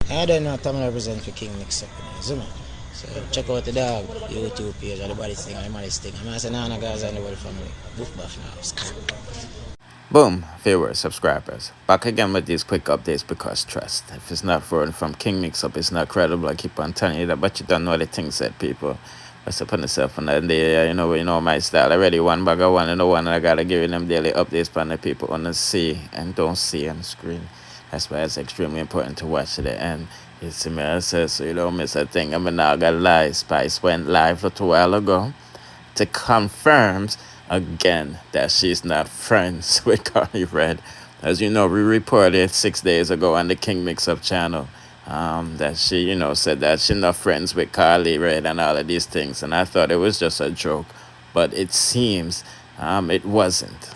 I don't know Tom represent for King Mix Up, you know, so check out the dog YouTube page or the body thing or the money thing. I'm saying Nana guys and the whole family. Boof buff now. Boom, viewers, subscribers. Back again with these quick updates because trust. If it's not from King Mix Up, it's not credible. I keep on telling you that, but you don't know the things that people. What's up on yourself on that day, you know my style already. One bag of one and the one, and I gotta give you them daily updates from the people on the see and don't see on the screen. That's why it's extremely important to watch to the end. You see me, I say, so you don't miss a thing. I mean, now I got lie. Spice went live a little while ago to confirm again that she's not friends with Carly Red. As you know, we reported 6 days ago on the King Mix Up channel that she, said that she's not friends with Carly Red and all of these things. And I thought it was just a joke, but it seems it wasn't.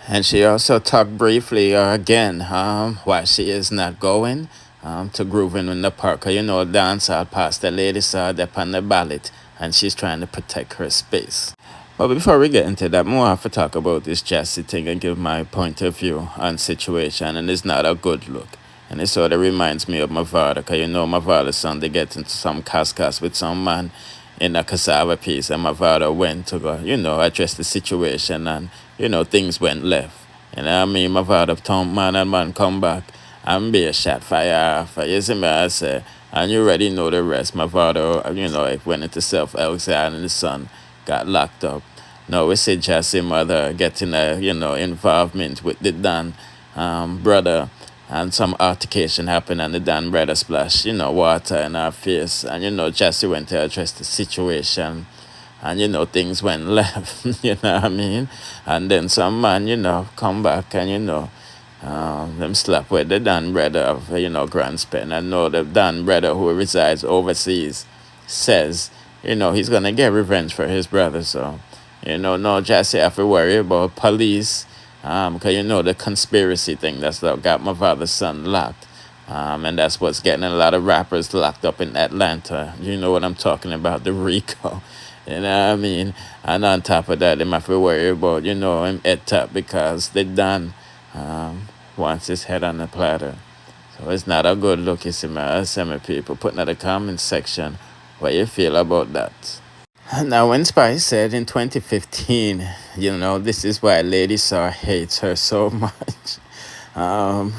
And she also talked briefly again why she is not going to Grooving in the Park. You know, dancehall past the lady saw that on the ballot and she's trying to protect her space. But before we get into that, more have to talk about this Jassy thing and give my point of view on situation. And it's not a good look. And it sort of reminds me of my father, because you know my father's son, they get into some cascas with some man in a cassava piece, and my father went to go, address the situation, and, things went left. You know what I mean? My father told man and man come back and be a shot fire off. You see me, I say, and you already know the rest. My father, it went into self-exile and his son got locked up. Now we see Jassy mother getting involvement with the Dan brother, and some altercation happened and the Dan brother splash, water in her face. And, Jassy went to address the situation. And, things went left, you know what I mean? And then some man, come back and, them slap with the Dan brother of, Grandspen. I know the Dan brother who resides overseas says, he's going to get revenge for his brother. So, no Jassy have to worry about police. Because the conspiracy thing that's got my father's son locked. And that's what's getting a lot of rappers locked up in Atlanta. You know what I'm talking about, the RICO. You know what I mean? And on top of that, they have to worry about, him head top because they done wants his head on the platter. So it's not a good look, you see, my people. Put in the comment section what you feel about that. Now, when Spice said in 2015, this is why Lady Saw hates her so much,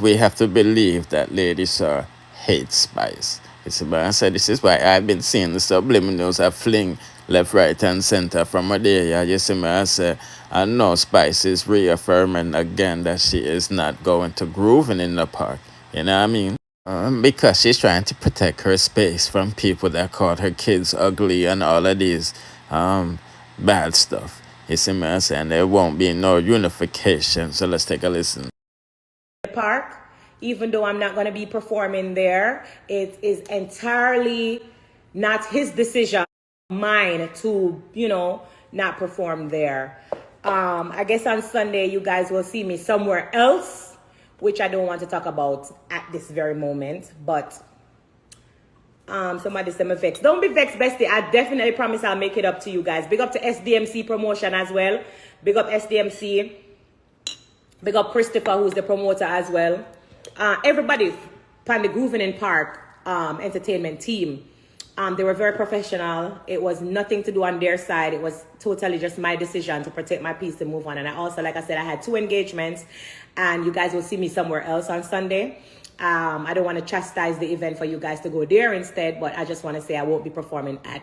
we have to believe that Lady Saw hates Spice. It's about, I said, this is why I've been seeing the subliminals I fling left, right, and center from a day. You see me, I say, I know Spice is reaffirming again that she is not going to Grooving in the Park. You know what I mean? Because she's trying to protect her space from people that called her kids ugly and all of these bad stuff. You see me, I'm saying there won't be no unification. So let's take a listen. Park, even though I'm not going to be performing there, it is entirely not his decision, mine to, not perform there. I guess on Sunday you guys will see me somewhere else, which I don't want to talk about at this very moment, but somebody said me vexed. Don't be vexed, bestie. I definitely promise I'll make it up to you guys. Big up to SDMC promotion as well. Big up SDMC. Big up Christopher, who's the promoter as well. Everybody from the Grooving in Park entertainment team. They were very professional. It was nothing to do on their side. It was totally just my decision to protect my peace to move on. And I also, like I said, I had 2 engagements. And you guys will see me somewhere else on Sunday. I don't want to chastise the event for you guys to go there instead. But I just want to say I won't be performing at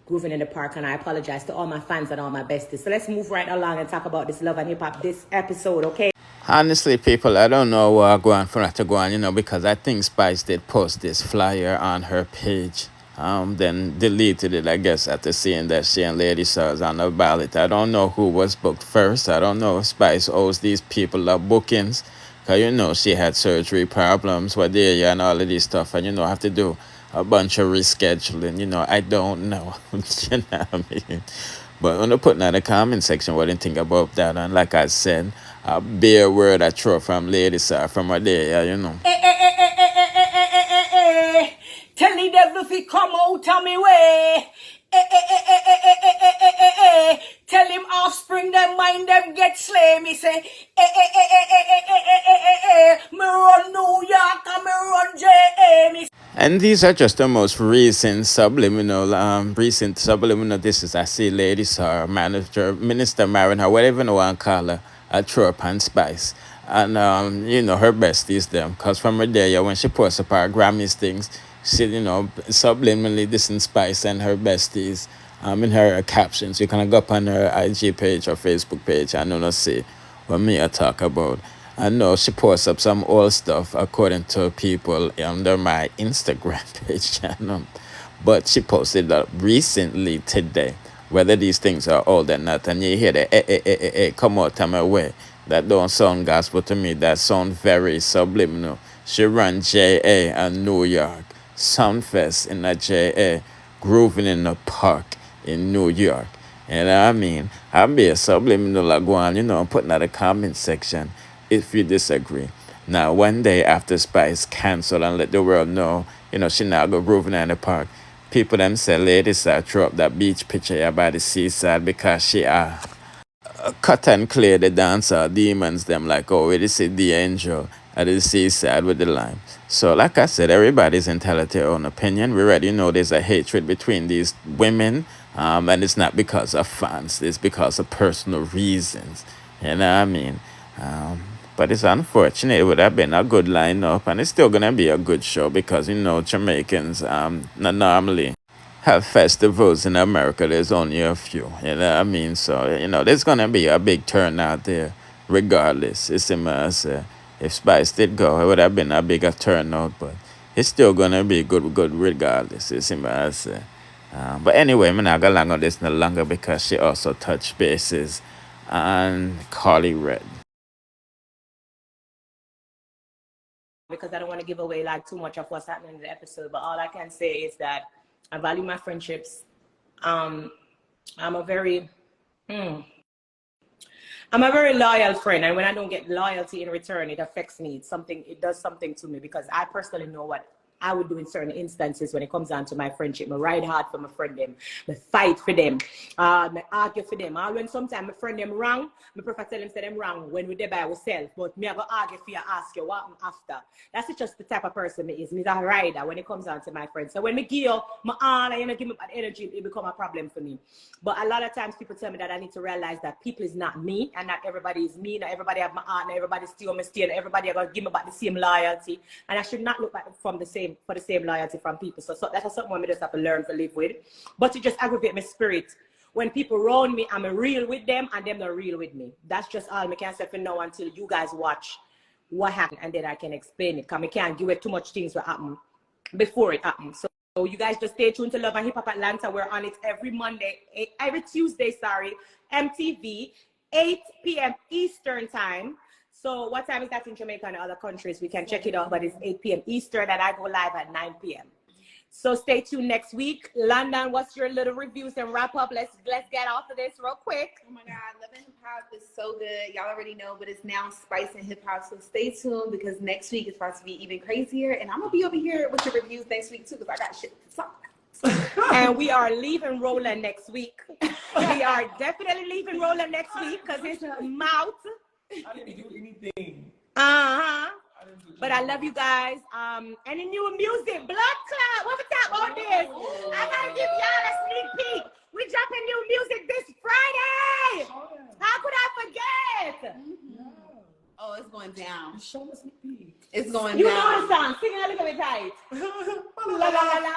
Grooving in the Park. And I apologize to all my fans and all my besties. So let's move right along and talk about this Love and Hip Hop this episode, okay? Honestly, people, I don't know what I'm going for to go on, because I think Spice did post this flyer on her page. Then deleted it, I guess, after seeing that she and Lady Saw was on the ballot. I don't know who was booked first. I don't know if Spice owes these people up bookings. Because, she had surgery problems, and all of this stuff. And, I have to do a bunch of rescheduling. I don't know. You know what I mean? But when I put in the comment section what you think about that, and like I said, a bare word I throw from Lady Saw from a day, Tell the devil if he come out of me way. Tell him offspring them mind them get slay. Me say me run New York and me run J.A. And these are just the most recent subliminal. This is I see Lady Star, manager, Minister Marin, or whatever you want to call her, at Trope and Spice. And, her besties, them. Because from her day, when she posts up her Grammys things, she, subliminally dissing Spice and her besties in her captions. You can go up on her IG page or Facebook page and see what me I talk about. I know she posts up some old stuff according to people under my Instagram page channel. But she posted that recently today, whether these things are old or not, and you hear the come out of my way. That don't sound gospel to me, that sound very subliminal. She run JA in New York, Soundfest in the JA, Grooving in the Park in New York. You know what I mean? I'll be a subliminal like one, putting out a comment section if you disagree. Now, one day after Spice cancel and let the world know, she now go grooving in the park, people them say, ladies, throw up that beach picture here by the seaside because she cut and clear the dancer demons them like, oh, we see the angel at the seaside with the lime. So like I said, everybody's entitled to their own opinion. We already know there's a hatred between these women, and it's not because of fans, it's because of personal reasons. You know what I mean? But it's unfortunate. It would have been a good lineup, and it's still gonna be a good show because Jamaicans not normally have festivals in America. There's only a few, you know what I mean? So, there's gonna be a big turnout there, regardless. It's immersive. If Spice did go, it would have been a bigger turnout, but it's still gonna be good regardless. It's immersive. But anyway, I'm not gonna long on this no longer because she also touched bases on Carly Red. Because I don't want to give away like too much of what's happening in the episode. But all I can say is that I value my friendships. I'm a very loyal friend, and when I don't get loyalty in return, it affects me. It does something to me because I personally know what I would do in certain instances when it comes down to my friendship. I ride hard for my friend them. I fight for them. I argue for them. When sometimes my friend them wrong, I prefer tell them say them wrong when we there by ourselves. But me I go argue for you, ask you what happened after. That's just the type of person me is. Me a rider when it comes down to my friends. So when me give you my honor, give me bad energy, it become a problem for me. But a lot of times people tell me that I need to realize that people is not me, and not everybody is me. Not everybody have my heart, not everybody steal my steal, everybody are gonna give me back the same loyalty. And I should not look back for the same loyalty from people. So that's something I just have to learn to live with. But it just aggravate my spirit when people around me, I'm real with them and them not real with me. That's just all I can say for now until you guys watch what happened, and then I can explain it. Because I can't give it too much things what happened before it happened. So you guys just stay tuned to Love and Hip Hop Atlanta. We're on it every Tuesday, MTV, 8 p.m. Eastern time. So what time is that in Jamaica and other countries? We can check it out, but it's 8 p.m. Eastern, and I go live at 9 p.m. So stay tuned next week. London, what's your little reviews and wrap up? Let's get off of this real quick. Oh my God, Love and Hip Hop is so good. Y'all already know, but it's now Spice and Hip Hop. So stay tuned because next week is about to be even crazier. And I'm going to be over here with your reviews next week too because I got shit to talk about. And we are leaving Roland next week. We are definitely leaving Roland next week because it's mouth. I didn't do anything. But I love you guys. Any new music? Blood Clot. What we talk about this? I gotta give y'all a sneak peek. We dropping new music this Friday. How could I forget? Oh, it's going down. Show us a sneak peek. It's going You down. know the song. Sing it a little bit tight. La la la la.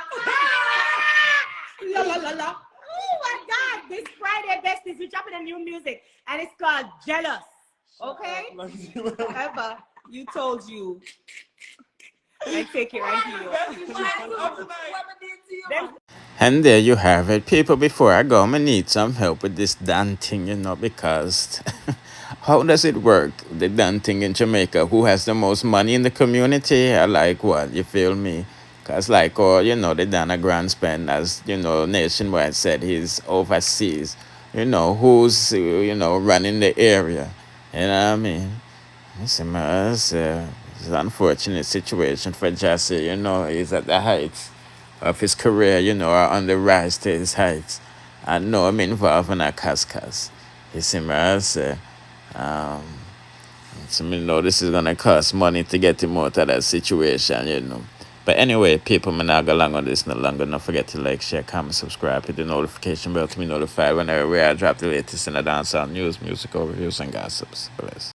La la la la. Oh my God! This Friday, besties, we're dropping a new music, and it's called Jealous. Okay? Ever. You told you. I take it right here. And there you have it. People, before I go, I'm going to need some help with this damn thing, because how does it work, the damn thing in Jamaica? Who has the most money in the community? I like what? You feel me? Because like, the Dana Grand spend, as, Nationwide said, he's overseas. Who's, running the area? You know what I mean? It's an unfortunate situation for Jassy. He's at the heights of his career, or on the rise to his heights. I know I'm involved in a cascas. It's immersive. So, this is going to cost money to get him out of that situation, But anyway, people, me not go long on this no longer. Don't forget to like, share, comment, subscribe, hit the notification bell to be notified whenever I drop the latest in the dancehall news, music overviews, and gossips. Bless.